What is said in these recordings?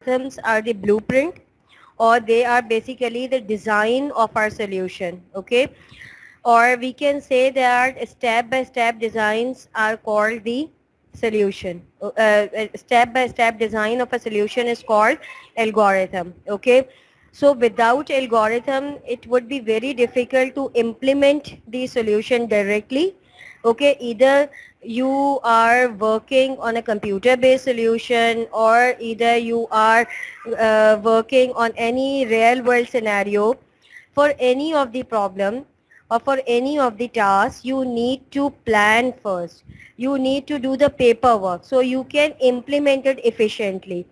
algorithms are the blueprint, or they are basically the design of our solution, okay? Or we can say that step-by-step designs are called the solution. Step-by-step design of a solution is called algorithm, okay? So without algorithm, it would be very difficult to implement the solution directly. Okay, either you are working on a computer-based solution, or either you are working on any real-world scenario. For any of the problem or for any of the tasks, you need to plan first. You need to do the paperwork so you can implement it efficiently.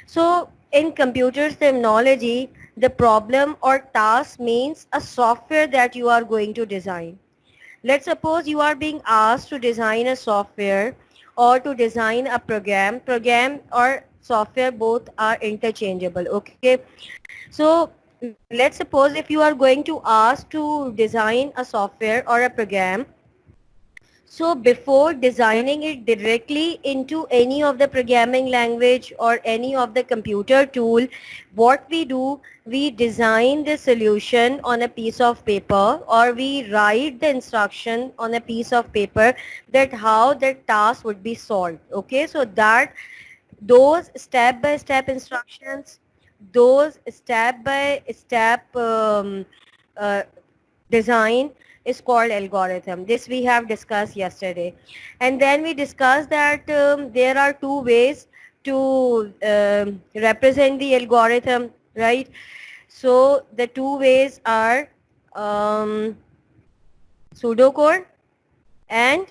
So in computer terminology, the problem or task means a software that you are going to design. Let's suppose you are being asked to design a software or to design a program. Program or software both are interchangeable, okay? So let's suppose if you are going to ask to design a software or a program, so before designing it directly into any of the programming language or any of the computer tool, what we do, we design the solution on a piece of paper, or we write the instruction on a piece of paper that how the task would be solved. Okay, so that those step-by-step instructions, those step-by-step uh, design is called algorithm. This we have discussed yesterday. And then we discussed that there are two ways to represent the algorithm, right? So the two ways are um, pseudocode and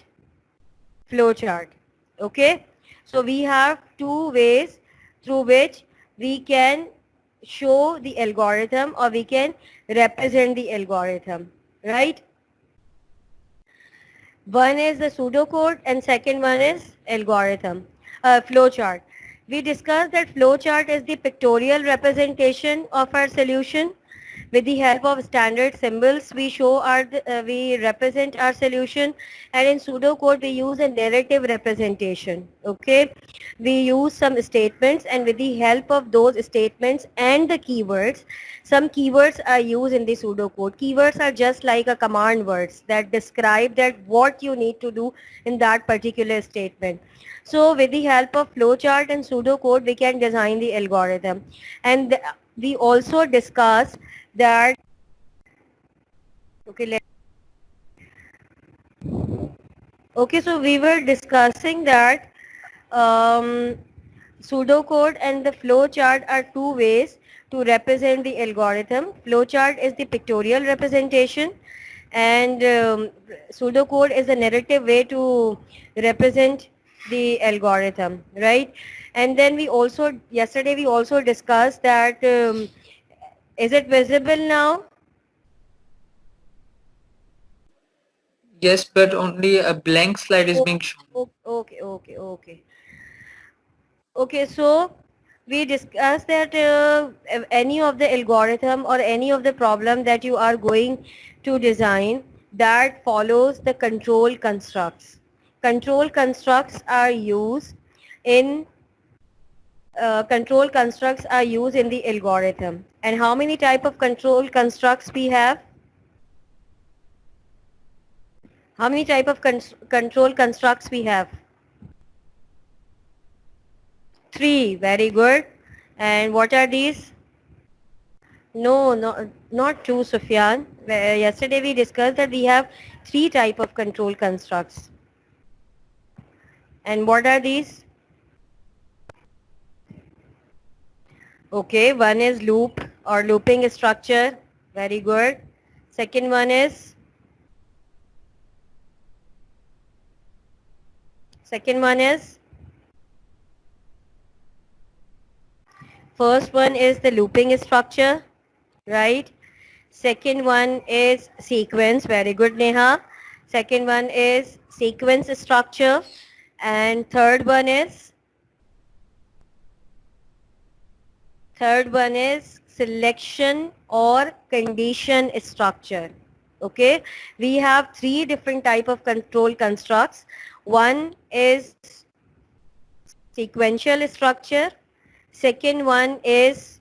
flowchart. Okay, so we have two ways through which we can show the algorithm, or we can represent the algorithm, right? One is the pseudocode and second one is algorithm, flowchart. We discussed that flowchart is the pictorial representation of our solution. With the help of standard symbols, we show we represent our solution, and in pseudocode we use a narrative representation. Okay, we use some statements, and with the help of those statements and the keywords, some keywords are used in the pseudocode. Keywords are just like a command words that describe that what you need to do in that particular statement. So with the help of flowchart and pseudocode, we can design the algorithm. And we also discuss that, okay, okay, so we were discussing that pseudocode and the flowchart are two ways to represent the algorithm. Flowchart is the pictorial representation, and pseudocode is a narrative way to represent the algorithm, right? And then we also, yesterday we also discussed that, is it visible now? Yes, but only a blank slide is being shown. Okay. Okay, so we discussed that if any of the algorithm or any of the problem that you are going to design that follows the control constructs. Control constructs are used in control constructs are used in the algorithm. And how many type of control constructs we have? How many type of control constructs we have? Three. Very good. And what are these? No, not true, Sufyan. Yesterday we discussed that we have three type of control constructs. And what are these? Okay, one is loop or looping structure. Very good. Second one is, second one is, first one is the looping structure, right? Second one is sequence. Very good, Neha. Second one is sequence structure. And third one is selection or condition structure. Okay, we have three different type of control constructs. One is sequential structure, Second one is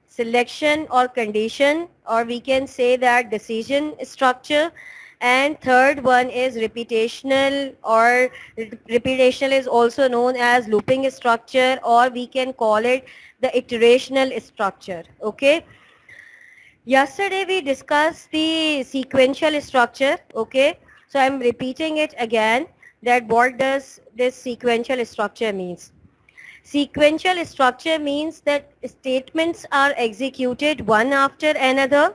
selection or condition, or we can say that decision structure. And third one is reputational, or reputational is also known as looping structure, or we can call it the iterational structure. Okay. Yesterday we discussed the sequential structure. Okay. So I'm repeating it again, that what does this sequential structure means. Sequential structure means that statements are executed one after another,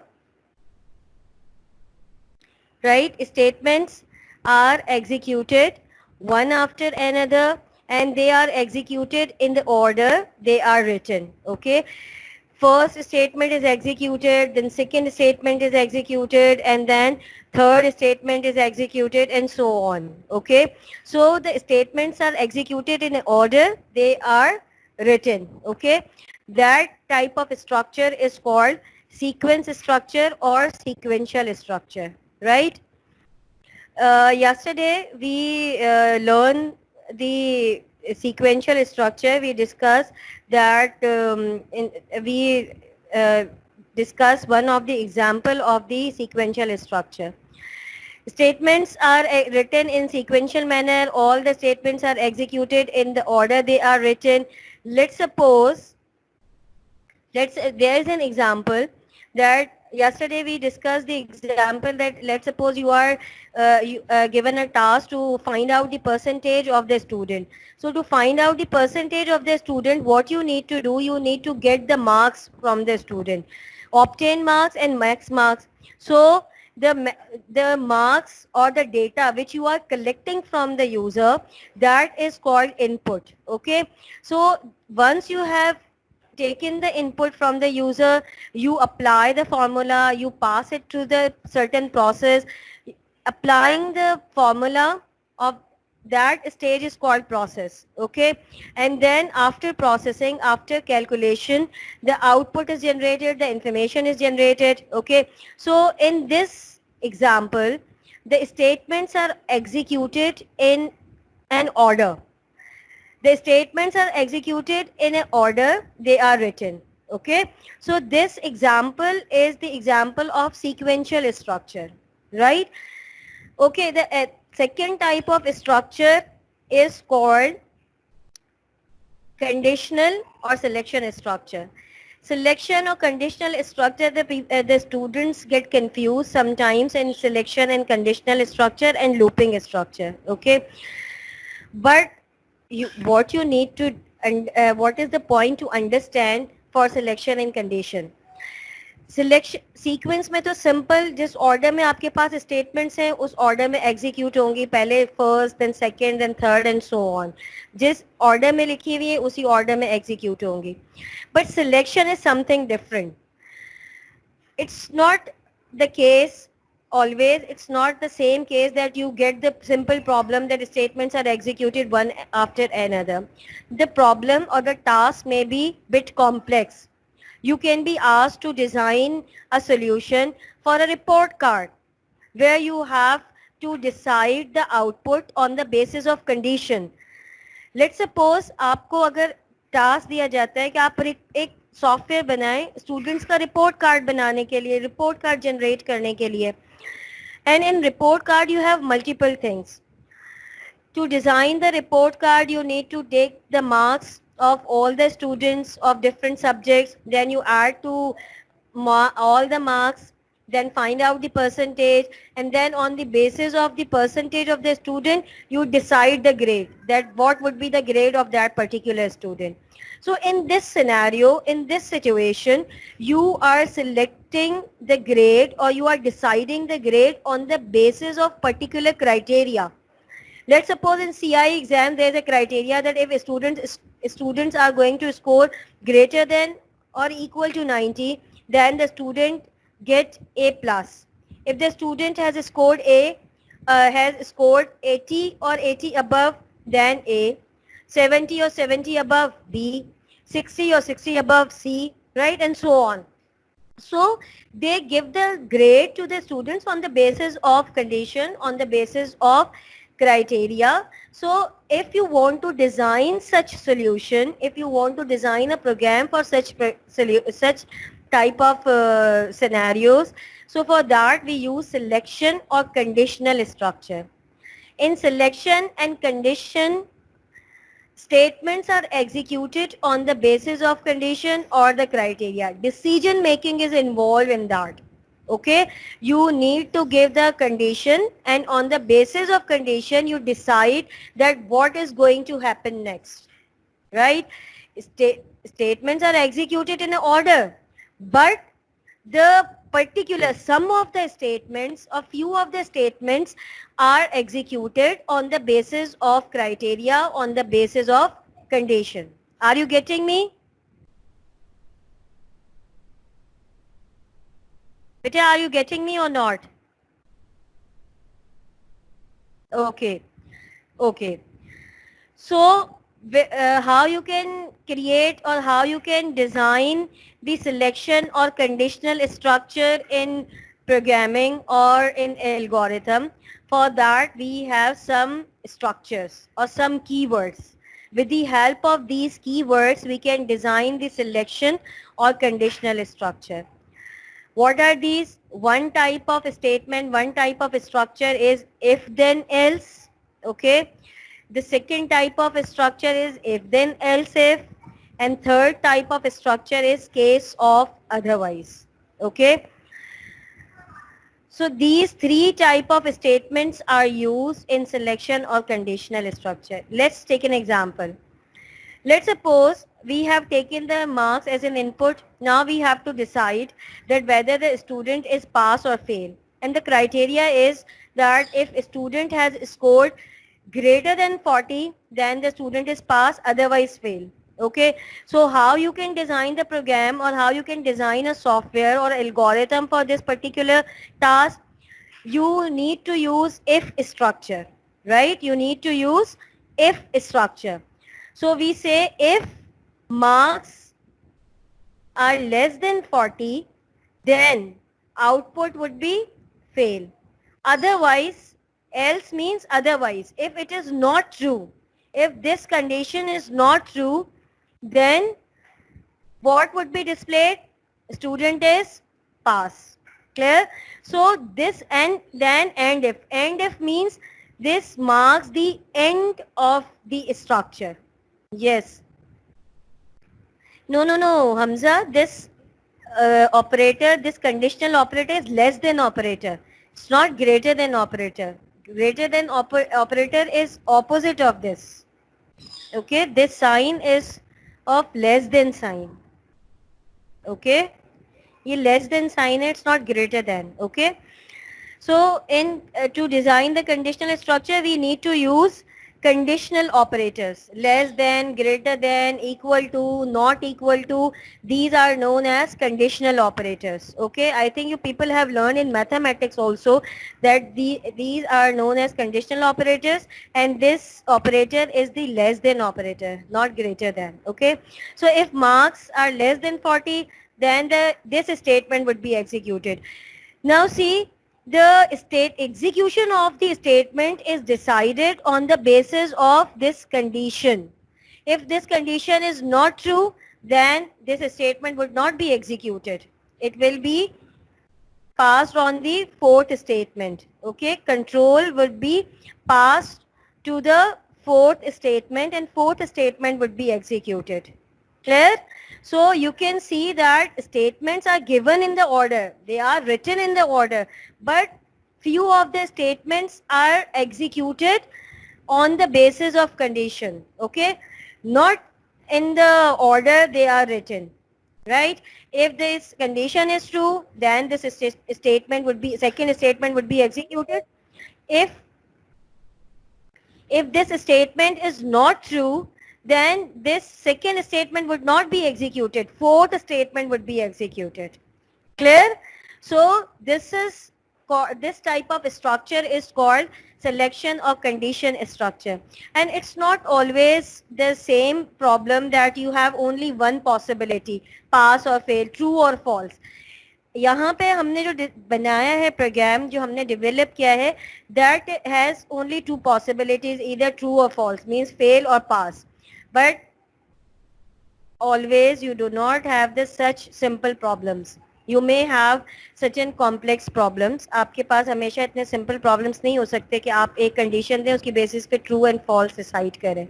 right? Statements are executed one after another, and they are executed in the order they are written, okay? First statement is executed, then second statement is executed, and then third statement is executed, and so on, okay? So the statements are executed in order they are written, okay? That type of structure is called sequence structure or sequential structure, right? Yesterday we learned the sequential structure. We discussed that we uh, discussed one of the example of the sequential structure. Statements are written in sequential manner. All the statements are executed in the order they are written. Let's suppose, there is an example that yesterday we discussed the example that let's suppose you are given a task to find out the percentage of the student. So to find out the percentage of the student, what you need to do, you need to get the marks from the student, obtain marks and max marks. So the marks or the data which you are collecting from the user, that is called input. Okay, so once you have taken the input from the user, you apply the formula, you pass it to the certain process. Applying the formula of that stage is called process, okay? And then after processing, after calculation, the output is generated, the information is generated, okay? So in this example, the statements are executed in an order. The statements are executed in an order they are written. Okay. So this example is the example of sequential structure, right? Okay. The second type of structure is called conditional or selection structure. Selection or conditional structure, the students get confused sometimes in selection and conditional structure and looping structure. Okay. But what you need to, and what is the point to understand for selection and condition. Selection sequence में तो simple, जिस order में आपके पास statements हैं उस order में execute होंगी, पहले first then second then third and so on, जिस ऑर्डर में लिखी हुई है उसी ऑर्डर में एग्जीक्यूट होंगी. But selection is something different. It's not the case always, it's not the same case that you get the simple problem that statements are executed one after another. The problem or the task may be bit complex. You can be asked to design a solution for a report card where you have to decide the output on the basis of condition. Let's suppose आपको अगर task दिया जाता है कि आप एक software बनाएं students का रिपोर्ट कार्ड बनाने के लिए, रिपोर्ट कार्ड जनरेट करने के लिए. And in report card you have multiple things. To design the report card, you need to take the marks of all the students of different subjects. Then you add to all the marks, then find out the percentage, and then on the basis of the percentage of the student, you decide the grade, that what would be the grade of that particular student. So in this scenario, in this situation, you are selecting the grade or you are deciding the grade on the basis of particular criteria. Let's suppose in CI exam there is a criteria that if students are going to score greater than or equal to 90, then the student get A plus. If the student has scored has scored 80 or 80 above, then A. 70 or 70 above, B. 60 or 60 above, C. Right, and so on. So they give the grade to the students on the basis of condition, on the basis of criteria. So if you want to design such solution, if you want to design a program for such such type of scenarios, so for that we use selection or conditional structure. In selection and condition, statements are executed on the basis of condition or the criteria. Decision making is involved in that. Okay, you need to give the condition, and on the basis of condition you decide that what is going to happen next, right? Statements are executed in an order, but the particular some of the statements, a few of the statements are executed on the basis of criteria, on the basis of condition. Are you getting me? Beta, are you getting me or not? Okay, okay. So how you can create or how you can design the selection or conditional structure in programming or in algorithm. For that we have some structures or some keywords. With the help of these keywords we can design the selection or conditional structure. What are these? One type of statement, one type of structure is if then else. Okay. The second type of structure is if then else if, and third type of structure is case of otherwise. Okay. So these three type of statements are used in selection or conditional structure. Let's take an example. Let's suppose we have taken the marks as an input. Now we have to decide that whether the student is pass or fail. And the criteria is that if a student has scored greater than 40, then the student is pass, otherwise fail. Okay. So how you can design the program or how you can design a software or algorithm for this particular task? You need to use if structure, right? You need to use if structure. So we say if marks are less than 40, then output would be fail. Otherwise, else means otherwise. If it is not true, if this condition is not true, then what would be displayed? Student is pass. Clear? So this and then and if. And if means this marks the end of the structure. Yes. No, Hamza, this operator, this conditional operator is less than operator. It's not greater than operator. Greater than operator is opposite of this. Okay, this sign is of less than sign. Okay, ये less than sign है, it's not greater than. Okay, so in to design the conditional structure, we need to use conditional operators. Less than, greater than, equal to, not equal to. These are known as conditional operators. Okay, I think you people have learned in mathematics also that these are known as conditional operators, and this operator is the less than operator, not greater than. Okay, so if marks are less than 40, then this statement would be executed. Now see, the state execution of the statement is decided on the basis of this condition. If this condition is not true, then this statement would not be executed. It will be passed on the fourth statement. Okay, control would be passed to the fourth statement and fourth statement would be executed. Clear? So you can see that statements are given in the order. They are written in the order. But few of the statements are executed on the basis of condition. Okay? Not in the order they are written. Right? If this condition is true, then this statement would be, second statement would be executed. If this statement is not true, then this second statement would not be executed. Fourth statement would be executed. Clear? So this type of structure is called selection or condition structure. And it's not always the same problem that you have only one possibility, pass or fail, true or false. यहाँ पे हमने जो बनाया है programme, जो हमने develop किया है, that has only two possibilities, either true और फॉल्स, मीन्स फेल और pass. But always you do not have the such simple problems. You may have certain complex problems. आपके पास हमेशा इतने simple problems नहीं हो सकते कि आप एक condition दें, उसकी basis पे true and false decide करें.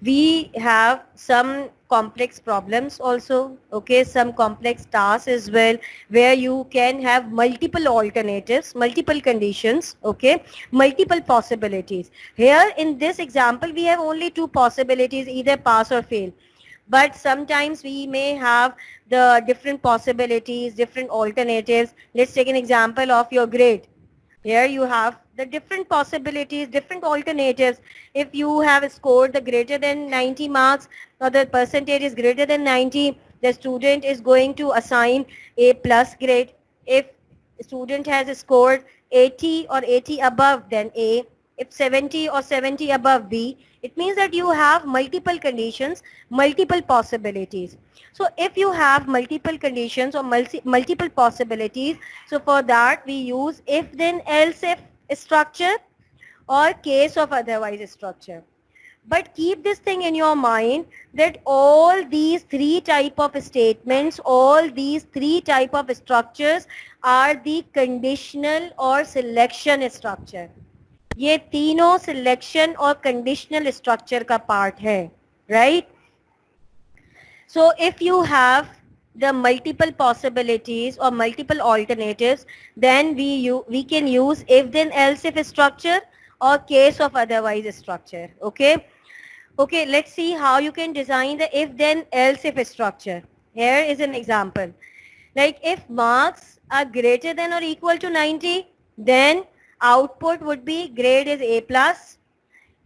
We have some complex problems also, okay, some complex tasks as well, where you can have multiple alternatives, multiple conditions, okay, multiple possibilities. Here in this example we have only two possibilities, either pass or fail. But sometimes we may have the different possibilities, different alternatives. Let's take an example of your grade. Here you have the different possibilities, different alternatives. If you have scored the greater than 90 marks, or the percentage is greater than 90, the student is going to assign a plus grade. If student has scored 80 or 80 above, then A. If 70 or 70 above, B. It means that you have multiple conditions, multiple possibilities. So if you have multiple conditions or multiple possibilities, so for that we use if then else if structure or case of otherwise structure. But keep this thing in your mind that all these three type of statements, all these three type of structures are the conditional or selection structure. ये तीनों selection और conditional structure का part है, right? So if you have the multiple possibilities or multiple alternatives, then we can use if then else if structure or case of otherwise structure. Okay. Okay, let's see how you can design the if then else if structure. Here is an example. Like if marks are greater than or equal to 90, then output would be grade is A plus.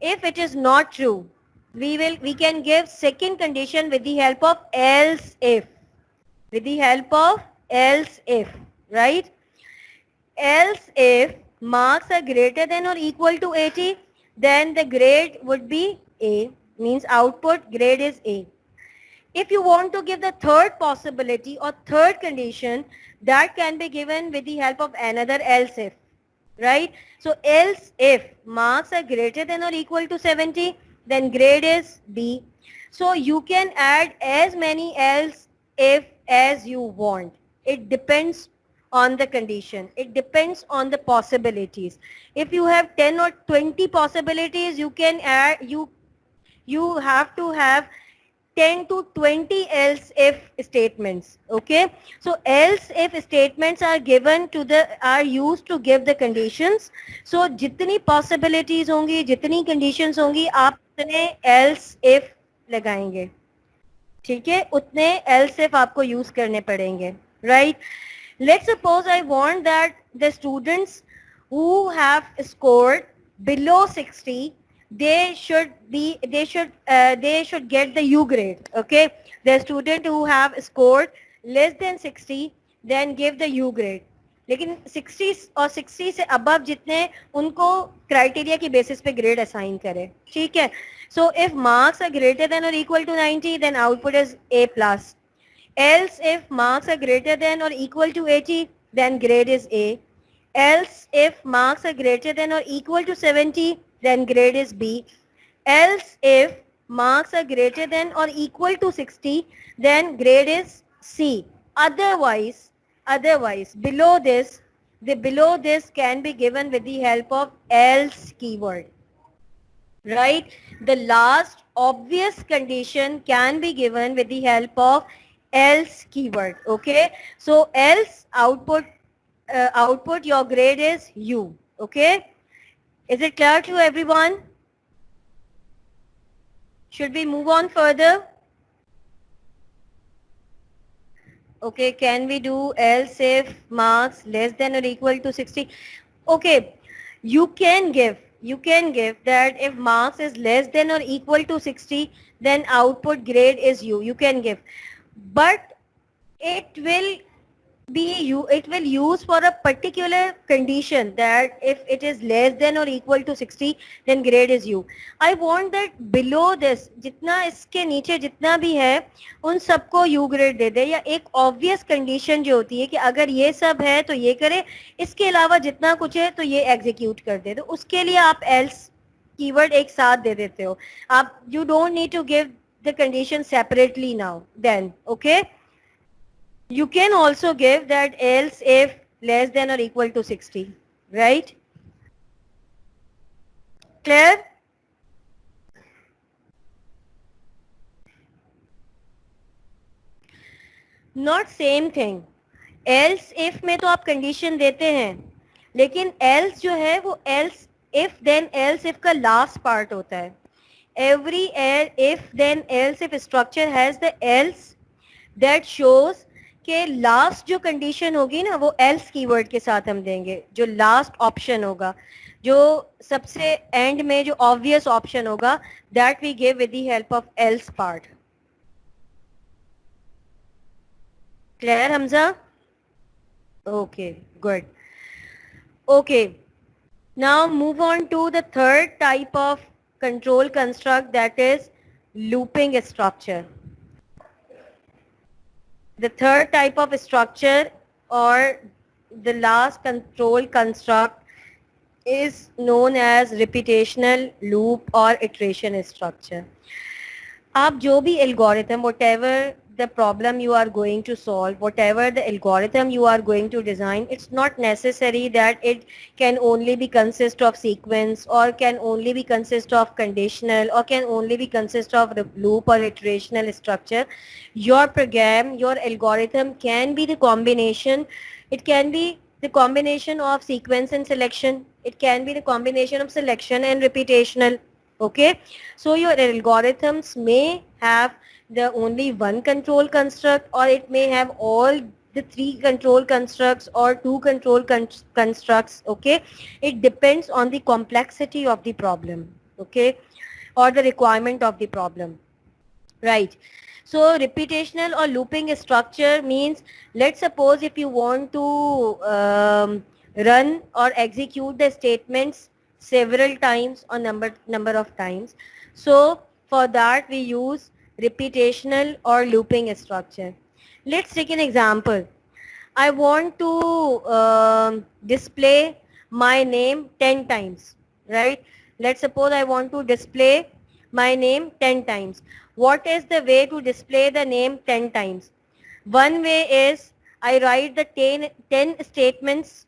If it is not true, we can give second condition with the help of else if. With the help of else if, right? Else if marks are greater than or equal to 80, then the grade would be A, means output grade is A. If you want to give the third possibility or third condition, that can be given with the help of another else if, right? So else if marks are greater than or equal to 70, then grade is B. So you can add as many else if as you want. It depends on the condition. It depends on the possibilities. If you have 10 or 20 possibilities, you can add, you have to have 10 to 20 else if statements. Okay, so else if statements are given to the are used to give the conditions. So जितनी possibilities होंगी, जितनी conditions होंगी, आप उतने else if लगाएंगे, ठीक है? उतने else if आपको use करने पड़ेंगे, right? Let's suppose I want that the students who have scored below 60, they should get the U grade. Okay, the student who have scored less than 60, then give the U grade. लेकिन 60 और 60 से above जितने, उनको criteria की basis पे grade assign करें, ठीक है? So if marks are greater than और equal to 90, then output is A plus. Else if marks are greater than or equal to 80, then grade is A. Else if marks are greater than or equal to 70, then grade is B. Else if marks are greater than or equal to 60, then grade is C. Otherwise below this, the below this can be given with the help of else keyword, right? The last obvious condition can be given with the help of else keyword. Okay, so else output your grade is U. Okay, is it clear to everyone? Should we move on further? Okay, can we do else if marks less than or equal to 60? Okay, you can give that if marks is less than or equal to 60, then output grade is U. You can give, but it will it will use for a particular condition, that if it is less than or equal to 60, then grade is U. I want that below this, जितना इसके नीचे जितना भी है उन सबको U grade दे दे, या एक obvious condition जो होती है कि अगर ये सब है तो ये करे, इसके अलावा जितना कुछ है तो ये execute कर दे, तो उसके लिए आप else कीवर्ड एक साथ दे देते हो आप. You don't need to give the condition separately now then. Okay, you can also give that else if less than or equal to 60, right? Clear? Not same thing. Else if में तो आप condition देते हैं, लेकिन else जो है वो else if then else if का last part होता है. Every if then else if structure has the else that shows कि लास्ट जो कंडीशन होगी ना वो एल्स कीवर्ड के साथ हम देंगे. जो लास्ट ऑप्शन होगा, जो सबसे एंड में जो ऑब्वियस ऑप्शन होगा, that we give with the help of else part. Clear Hamza? Okay, good. Okay, now move on to the third type of control construct, that is looping structure. The third type of structure or the last control construct is known as reputational loop or iteration structure. आप जो भी algorithm, whatever the problem you are going to solve, whatever the algorithm you are going to design, it's not necessary that it can only be consist of sequence or can only be consist of conditional or can only be consist of loop or iterational structure. Your program, your algorithm can be the combination. It can be the combination of sequence and selection. It can be the combination of selection and reputational. Okay, so your algorithms may have the only one control construct, or it may have all the three control constructs or two control constructs. Okay, it depends on the complexity of the problem. Okay, or the requirement of the problem, right? So reputational or looping structure means, let's suppose if you want to run or execute the statements several times or number of times. So for that we use reputational or looping structure. Let's take an example. I want to display my name 10 times, right? Let's suppose I want to display my name 10 times. What is the way to display the name 10 times? One way is I write the 10 statements,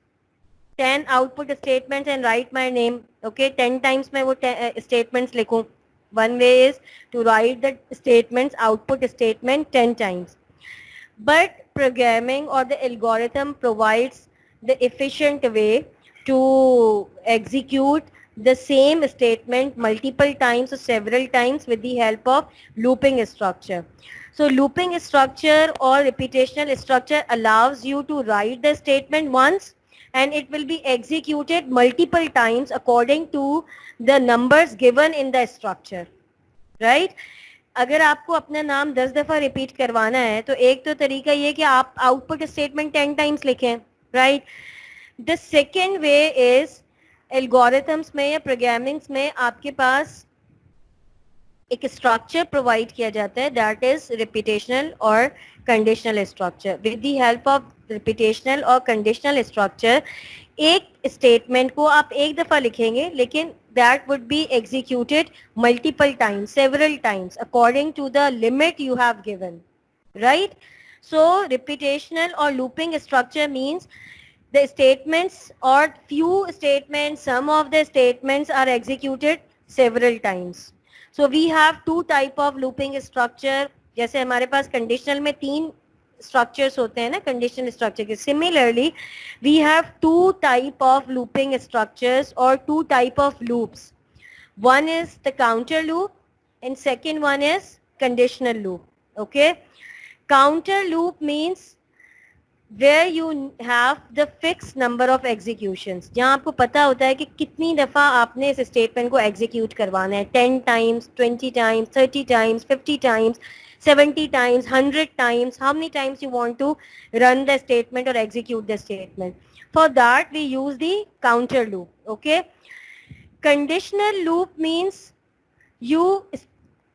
10 output statements and write my name. Okay, 10 times मैं वो statements लिखूं. One way is to write the statements, output statement 10 times. But programming or the algorithm provides the efficient way to execute the same statement multiple times or several times with the help of looping structure. So looping structure or reputational structure allows you to write the statement once and it will be executed multiple times according to the numbers given in the structure, right? अगर आपको अपना नाम 10 दफा repeat करवाना है तो एक तो तरीका ये कि आप आउटपुट स्टेटमेंट 10 टाइम्स लिखें, right? The second way is algorithms में या प्रोग्रामिंग्स में आपके पास एक स्ट्रक्चर प्रोवाइड किया जाता है, दैट इज रिपीटेशनल और conditional structure. With the help of repetitional और कंडीशनल स्ट्रक्चर एक स्टेटमेंट को आप एक दफा लिखेंगे लेकिन that would be executed multiple times, several times according to the limit you have given, right? So reputational or looping structure means the statements or few statements, some of the statements are executed several times. So we have two type of looping structure. जैसे हमारे पास conditional में 3 structures होते हैं ना conditional structure के. Similarly, we have 2 type of looping structures or 2 type of loops. One is the counter loop and second one is conditional loop. Okay, counter loop means where you have the fixed number of executions, जहाँ आपको पता होता है कि कितनी दफ़ा आपने इस स्टेटमेंट को एग्जीक्यूट करवाना है, 10 times, 20 times, 30 times, 50 times, 70 times, 100 times, how many times you want to run the statement or execute the statement. For that we use the counter loop. Okay, conditional loop means you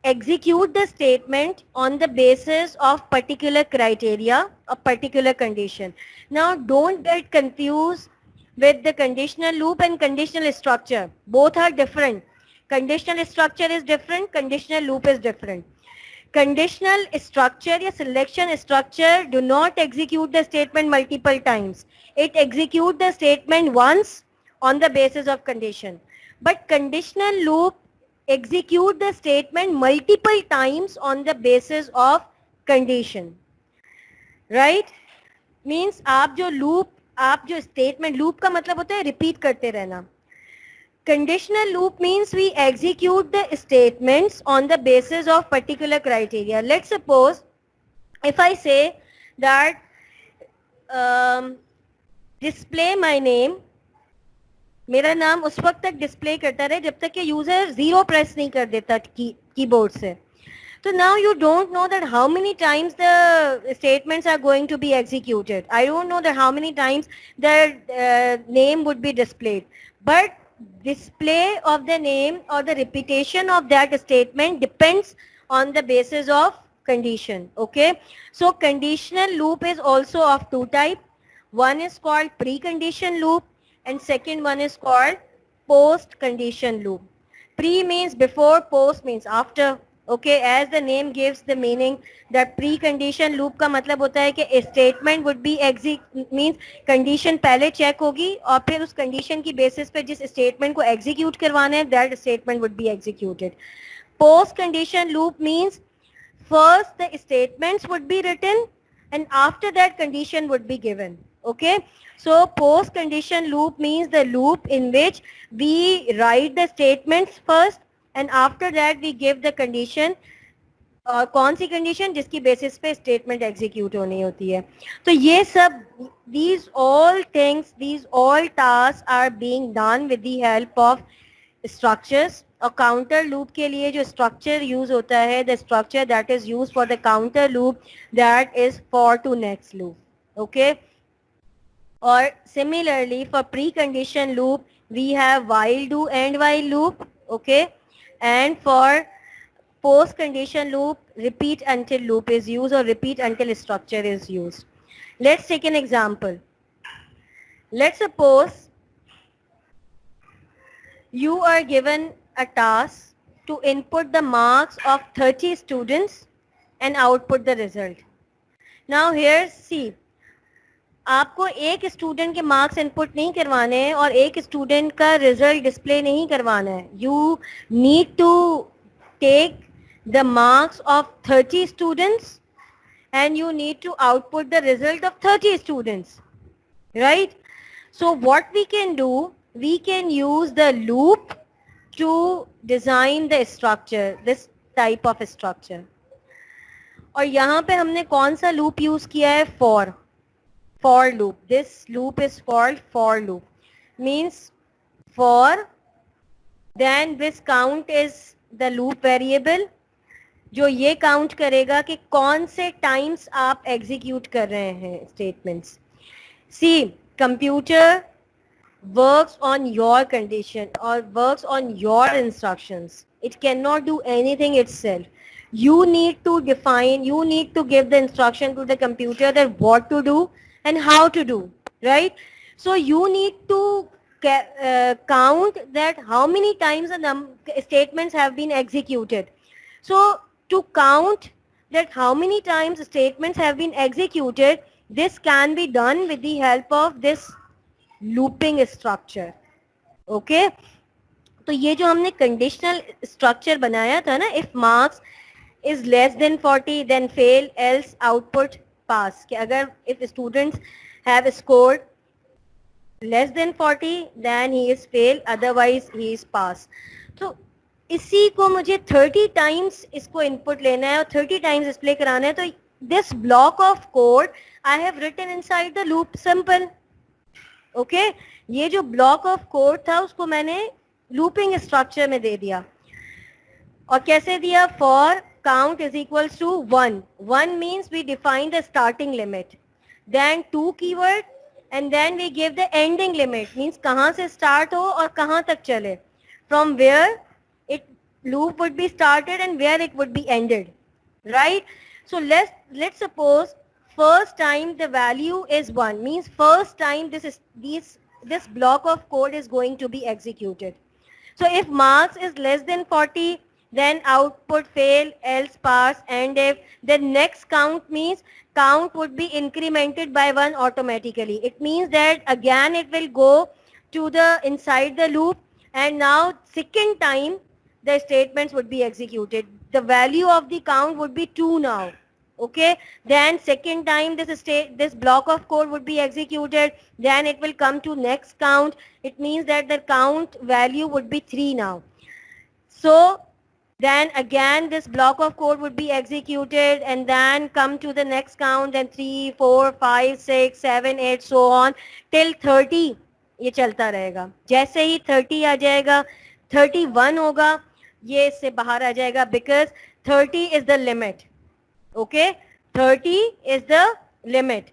execute the statement on the basis of particular criteria, a particular condition. Now don't get confused with the conditional loop and conditional structure. Both are different. Conditional structure is different, conditional loop is different. Conditional structure या selection structure do not execute the statement multiple times. It execute the statement once on the basis of condition. But conditional loop execute the statement multiple times on the basis of condition. Right? Means आप जो loop, आप जो statement, loop का मतलब होता है repeat करते रहना. Conditional loop means we execute the statements on the basis of particular criteria. Let's suppose if I say that display my name, मेरा नाम उस वक्त तक डिस्प्ले करता रहे जब तक कि यूजर 0 प्रेस नहीं कर देता कीबोर्ड से. So now you don't know that how many times the statements are going to be executed. I don't know that how many times the name would be displayed. But display of the name or the repetition of that statement depends on the basis of condition. Okay. So conditional loop is also of two types. One is called precondition loop and second one is called post condition loop. Pre means before, post means after. Okay, as the name gives the meaning that precondition loop का मतलब होता है कि statement would be means condition पहले check होगी और फिर उस condition की basis पे जिस statement को execute करवाना है that statement would be executed. Post condition loop means first the statements would be written and after that condition would be given. Okay, so post condition loop means the loop in which we write the statements first and after that we give the condition. कौन सी condition जिसकी basis पे statement execute होनी होती है. तो ये सब these all things, these all tasks are being done with the help of structures. और काउंटर लूप के लिए जो स्ट्रक्चर यूज होता है, the structure that is use for the counter loop that is for to next loop. Okay, और similarly for precondition loop we have while do and while loop. Okay, and for post condition loop repeat until loop is used or repeat until structure is used. Let's take an example. Let's suppose you are given a task to input the marks of 30 students and output the result. Now here see, आपको एक student के marks input नहीं करवाने हैं और एक student का result display नहीं करवाना है. You need to take the marks of 30 students and you need to output the result of 30 students, right? So what we can do, we can use the loop to design the structure, this type of structure. और यहाँ पे हमने कौन सा loop use किया है? for loop. This loop is called for loop. Means for, then this count is the loop variable जो ये काउंट करेगा कि कौन से टाइम्स आप एग्जीक्यूट कर रहे हैं statements. See, computer works on your condition और works on your instructions. It can not do anything itself. You need to define, you need to give the instruction to the computer that what to do and how to do, right? So you need to count that how many times the statements have been executed. So to count that how many times statements have been executed, this can be done with the help of this looping structure. Okay, तो ये जो हमने conditional structure बनाया था ना, if marks is less than 40 then fail, else output pass. कि अगर if students have scored less than 40 then he is fail, otherwise he is pass. तो इसी को मुझे 30 टाइम्स इसको इनपुट लेना है और 30 टाइम्स डिस्प्ले कराना है. तो this block of code I have written inside the loop, simple. Okay, ये जो block of code था उसको मैंने looping structure में दे दिया. और कैसे दिया? For count is equals to 1. 1 means we define the starting limit. Then 2 keyword and then we give the ending limit. Means कहाँ से start हो और कहाँ तक चले. From where it loop would be started and where it would be ended. Right? So let's suppose first time the value is 1. Means first time this block of code is going to be executed. So if marks is less than 40, then output fail, else pass, and if the next count means count would be incremented by 1 automatically. It means that again it will go to the inside the loop, and now second time the statements would be executed. The value of the count would be 2 now. Okay, then second time this block of code would be executed, then it will come to next count. It means that the count value would be 3 now. So then again this block of code would be executed and then come to the next count, then 3, 4, 5, 6, 7, 8 so on till 30. ये चलता रहेगा. जैसे ही 30 आ जाएगा, 31 होगा, ये इससे बाहर आ जाएगा because 30 is the limit. Okay, 30 is the limit.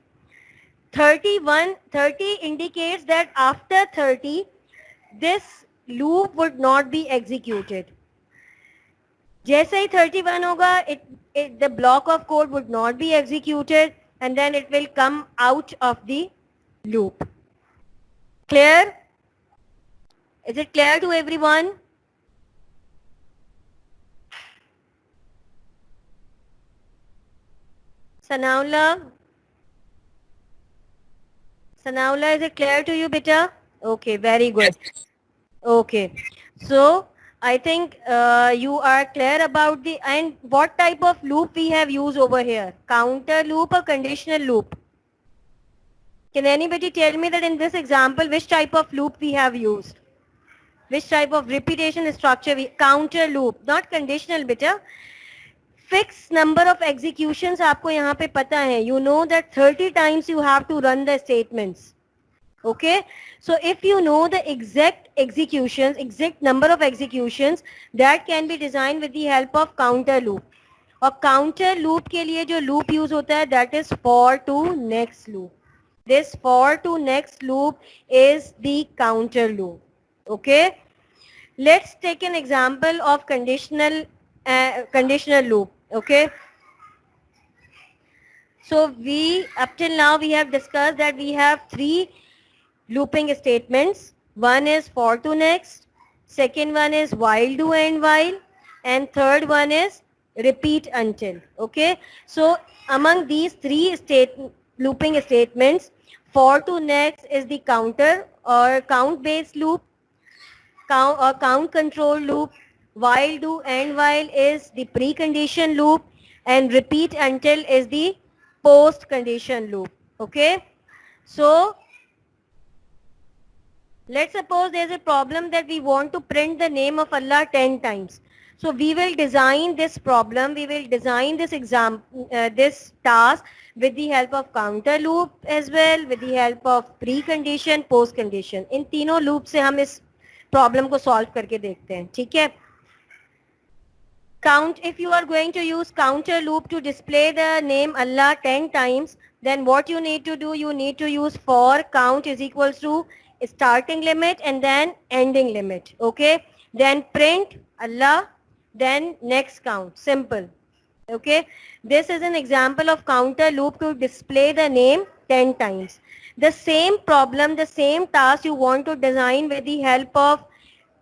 30 indicates that after 30 this loop would not be executed. जैसे ही 31 होगा, the block of code would not be executed and then it will come out of the loop. Clear? Is it clear to everyone? Sanaula, is it clear to you, beta? Okay, very good. Okay, so I think you are clear about and what type of loop we have used over here? Counter loop or conditional loop? Can anybody tell me that in this example, which type of loop we have used? Which type of repetition structure counter loop, not conditional, beta. Fixed number of executions आपको यहाँ पे पता है. You know that 30 times you have to run the statements. Okay, so if you know the exact number of executions, that can be designed with the help of counter loop. और counter loop के लिए जो loop use होता है, that is for to next loop. This for to next loop is the counter loop. Okay, let's take an example of conditional loop. Okay, so up till now we have discussed that we have 3 looping statements. One is for to next, second one is while do and while, and third one is repeat until. Okay, so among these 3 looping statements, for to next is the counter or count based loop, count control loop. While do and while is the precondition loop, and repeat until is the post condition loop. Okay, so let's suppose there's a problem that we want to print the name of Allah 10 times. So we will design this problem, we will design this this task with the help of counter loop as well, with the help of precondition, post condition. इन तीनों loop से हम इस problem को solve करके देखते हैं. ठीक है? If you are going to use counter loop to display the name Allah 10 times, then what you need to do, you need to use for count is equals to starting limit and then ending limit. Okay, then print Allah, then next count. Simple. Okay, this is an example of counter loop to display the name 10 times. The same problem, the same task you want to design with the help of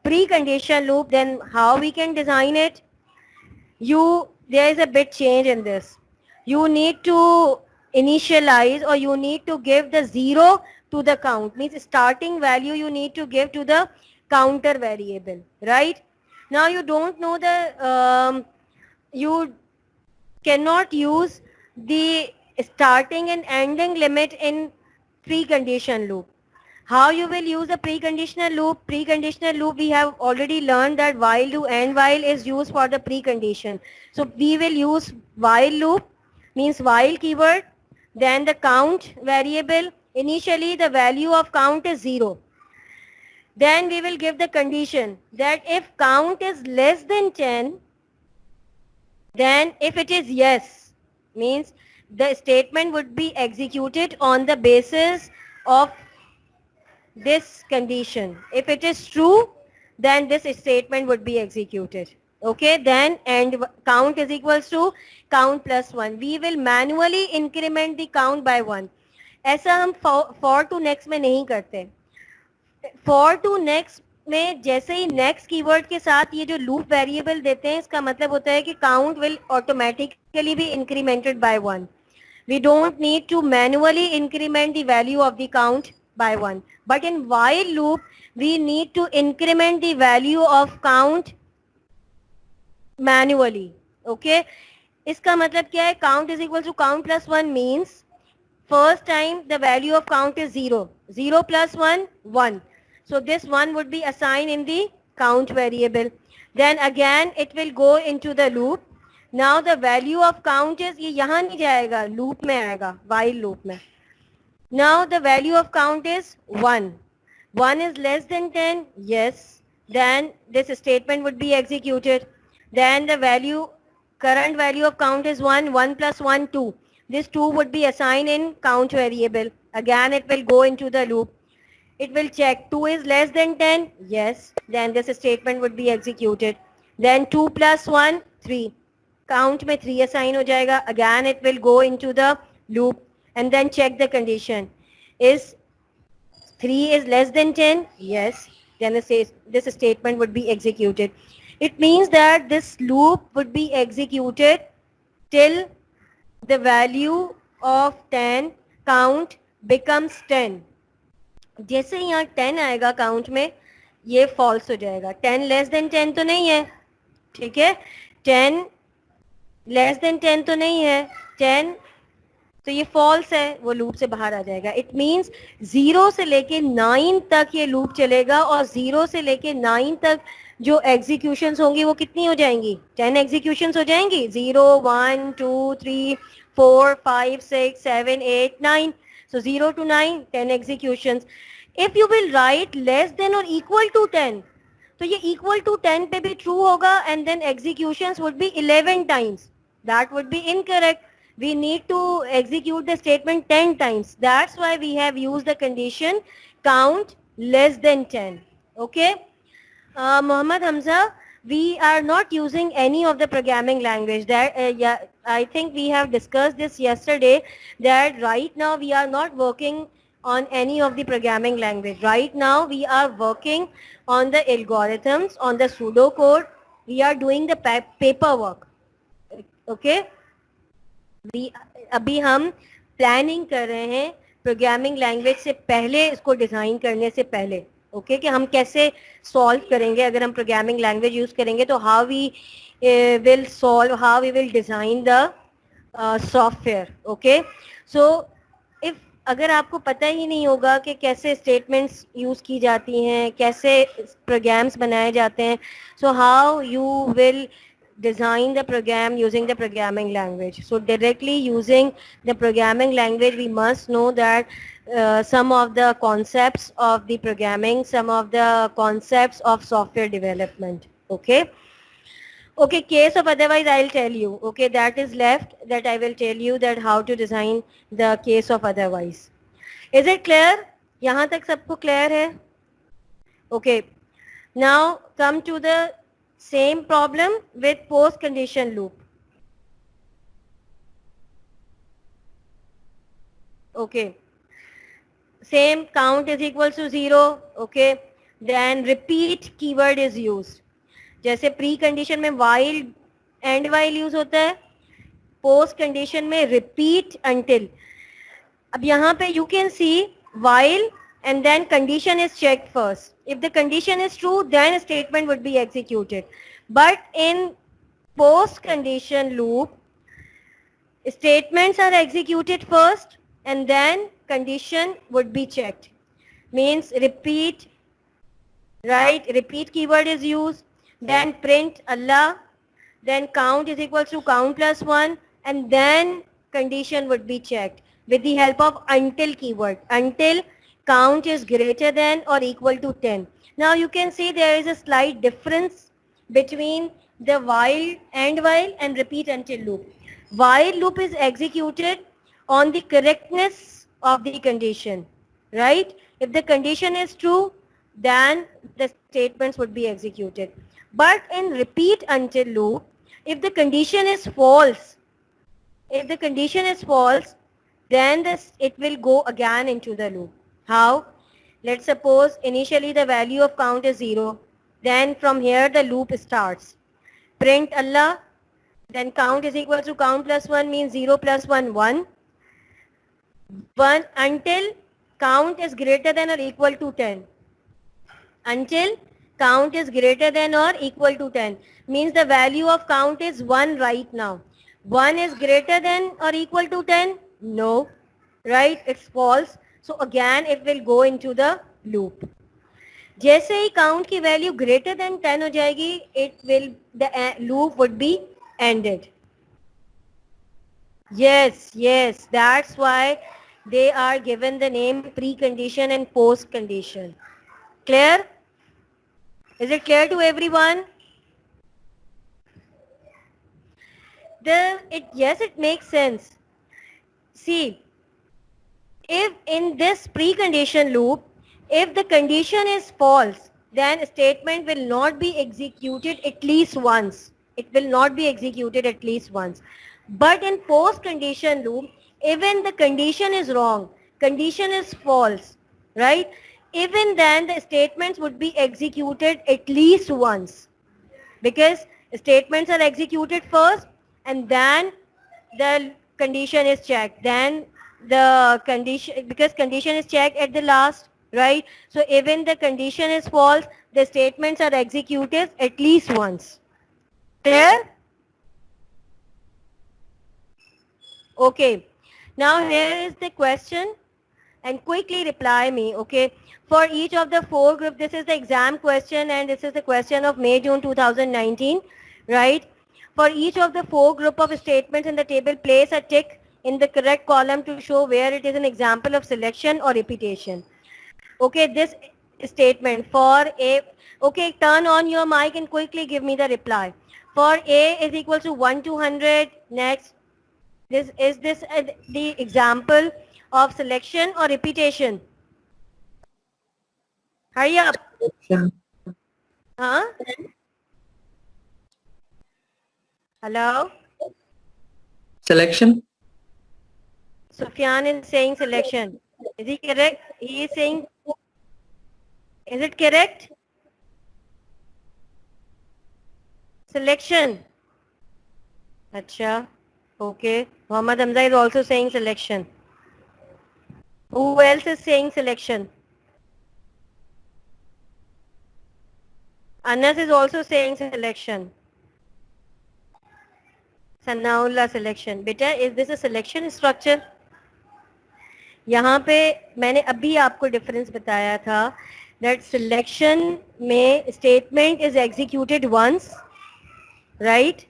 precondition loop, then how we can design it? There is a bit change in this. You need to initialize or you need to give the 0 to the count. Means starting value you need to give to the counter variable, right? Now you don't know you cannot use the starting and ending limit in precondition loop. How you will use a preconditional loop? Preconditional loop we have already learned that while do and while is used for the precondition. So we will use while loop, means while keyword, Then the count variable, initially the value of count is 0. Then we will give the condition that if count is less than 10, then if it is yes, means the statement would be executed on the basis of this condition. If it is true, then this statement would be executed. Okay, then and count is equals to count plus 1. We will manually increment the count by 1. ऐसा हम for to next में नहीं करते. For to next में जैसे ही next keyword के साथ ये जो loop variable देते हैं, इसका मतलब होता है कि count will automatically be incremented by 1. We don't need to manually increment the value of the count by 1. But in while loop, we need to increment the value of count manually. Okay? इसका मतलब क्या है? Count is equal to count plus 1 means first time the value of count is 0. 0 plus 1, 1. So this 1 would be assigned in the count variable. Then again it will go into the loop. Now the value of count is, ये यहाँ नहीं जाएगा, loop में आएगा, while loop में. Now the value of count is 1. 1 is less than 10, yes. Then this statement would be executed. Then the value, current value of count is 1. 1 plus 1, 2. This 2 would be assigned in count variable. Again it will go into the loop. It will check 2 is less than 10, yes. Then this statement would be executed. Then 2 plus 1, 3. Count में 3 assign हो जाएगा. Again it will go into the loop and then check the condition. Is 3 is less than 10? Yes. Then this statement would be executed. It means that this loop would be executed till the value of 10 count becomes 10. जैसे ही यहाँ 10 आएगा count में, ये false हो जाएगा. 10 less than 10 तो नहीं है, ठीक है. 10 लेस देन 10 तो नहीं है, 10 तो ये फॉल्स है, वो लूप से बाहर आ जाएगा. इट मींस 0 से लेके 9 तक ये लूप चलेगा और 0 से लेके 9 तक जो एग्जीक्यूशंस होंगी वो कितनी हो जाएंगी? 10 एग्जीक्यूशंस हो जाएंगी. 0, 1, 2, 3, 4, 5, 6, 7, 8, 9. So 0 to 9, 10 executions. If you will write less than or equal to 10, तो ये equal to 10 पे भी true होगा and then executions would be 11 times. That would be incorrect. We need to execute the statement 10 times. That's why we have used the condition count less than 10. Okay? Muhammad Hamza, we are not using any of the programming language. That yeah, I think we have discussed this yesterday, that right now we are not working on any of the programming language. Right now we are working on the algorithms, on the pseudocode. We are doing the paperwork. Okay? अभी हम planning कर रहे हैं programming language से पहले, इसको design करने से पहले. ओके कि हम कैसे सॉल्व करेंगे. अगर हम प्रोग्रामिंग लैंग्वेज यूज़ करेंगे तो how we will solve, how we will design the software. Okay, so if अगर आपको पता ही नहीं होगा कि कैसे स्टेटमेंट्स यूज़ की जाती हैं, कैसे प्रोग्राम्स बनाए जाते हैं, so how you will design the program using the programming language. So directly using the programming language, we must know that some of the concepts of the programming, some of the concepts of software development. Okay. Okay, case of otherwise I'll tell you. Okay, that is left, that I will tell you that how to design the case of otherwise. Is it clear? यहाँ तक सबको clear है? Okay. Now come to the same problem with post condition loop. Okay, same count is equal to 0. Okay, then repeat keyword is used. जैसे pre condition में while and while use होता है, post condition में repeat until. अब यहाँ पे you can see while and then condition is checked first. If the condition is true, then statement would be executed. But in post condition loop, statements are executed first and then condition would be checked. Means repeat, right? Repeat keyword is used, then print Allah, then count is equal to count plus 1, and then condition would be checked. with the help of until keyword. Until count is greater than or equal to 10. Now you can see there is a slight difference between the while and repeat until loop. While loop is executed on the correctness of the condition, right? If the condition is true, then the statements would be executed. But in repeat until loop, if the condition is false, then it will go again into the loop. How? Let's suppose initially the value of count is 0. Then from here the loop starts. Print Allah, then count is equal to count plus 1 means 0 plus 1, 1. 1 until count is greater than or equal to 10. Until count is greater than or equal to 10 means the value of count is 1 right now. 1 is greater than or equal to 10? No, right? It's false. So again it will go into the loop. जैसे ही count की value greater than 10 हो जाएगी, the loop would be ended. Yes, that's why they are given the name precondition and postcondition. Clear? Is it clear to everyone? Yes, it makes sense. See, if in this precondition loop, if the condition is false, then a statement will not be executed at least once. It will not be executed at least once. But in post-condition loop, even the condition is wrong, condition is false, right? Even then the statements would be executed at least once, because statements are executed first and then the condition is checked. Then the condition, because condition is checked at the last, right? So even the condition is false, the statements are executed at least once. Clear? Okay. Now here is the question and quickly reply me, okay? For each of the four groups, this is the exam question and this is the question of May, June 2019, right? For each of the four group of statements in the table, place a tick in the correct column to show where it is an example of selection or repetition. Okay, this statement for A, okay, turn on your mic and quickly give me the reply. For A is equal to 1 to 100, next. Is this the example of selection or repetition? Hurry up. Selection. Huh? Hello? Selection. Sufyan is saying selection. Is he correct? He is saying, is it correct? Selection. Acha. Okay. Muhammad Hamza is also saying selection. Who else is saying selection? Anas is also saying selection. Sanaullah selection. Beta, is this a selection structure? यहाँ पे मैंने अभी आपको difference बताया था that selection में statement is executed once, right?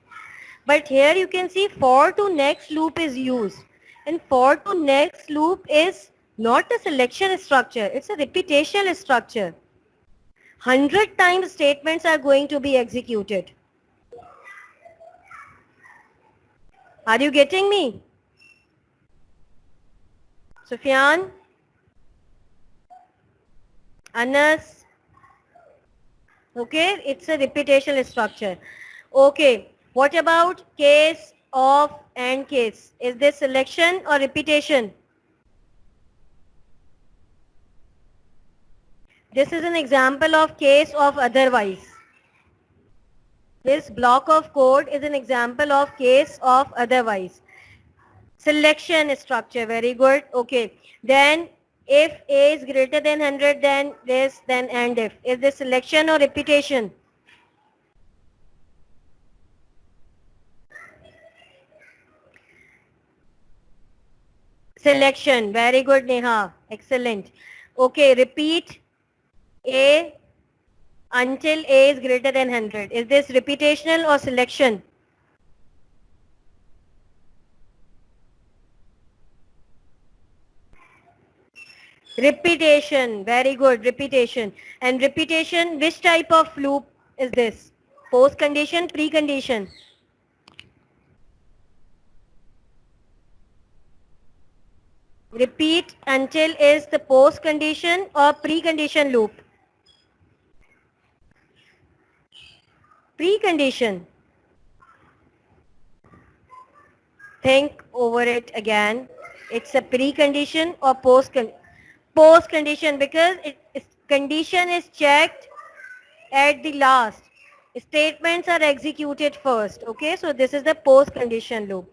But here you can see for to next loop is used, and for to next loop is not a selection structure, it's a repetition structure. 100 times statements are going to be executed. Are you getting me? Sufyan? Anas? Okay, it's a repetition structure. Okay, what about case of and case? Is this selection or repetition? This is an example of case of otherwise. This block of code is an example of case of otherwise. Selection structure, very good. Okay, then if A is greater than 100, then this, then and if. Is this selection or repetition? Selection, very good Neha, excellent. Okay, repeat A until A is greater than 100. Is this repetitional or selection? Repetition, very good, repetition. And repetition, which type of loop is this? Post condition, precondition? Repeat until is the post condition or precondition loop? Precondition. Think over it again. It's a precondition or post condition, because condition is checked at the last. Statements are executed first. Okay, so this is the post condition loop.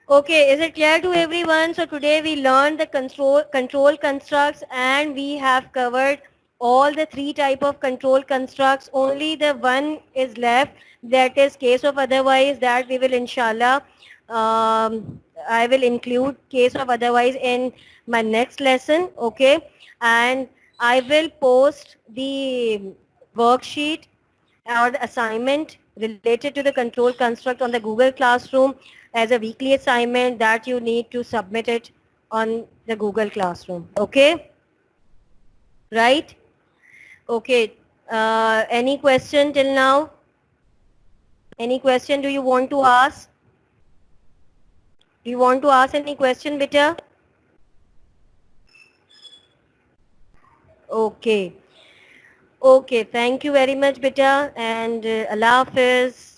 Okay, is it clear to everyone? So today we learned the control constructs, and we have covered all the three type of control constructs. Only the one is left, that is case of otherwise, that we will inshallah, I will include case of otherwise in my next lesson. Okay, and I will post the worksheet or the assignment related to the control construct on the Google Classroom as a weekly assignment that you need to submit it on the Google Classroom. Okay? Right? Okay. Any question till now? Any question do you want to ask? Do you want to ask any question, beta? Okay. Okay. Thank you very much, beta. And Allah Hafiz.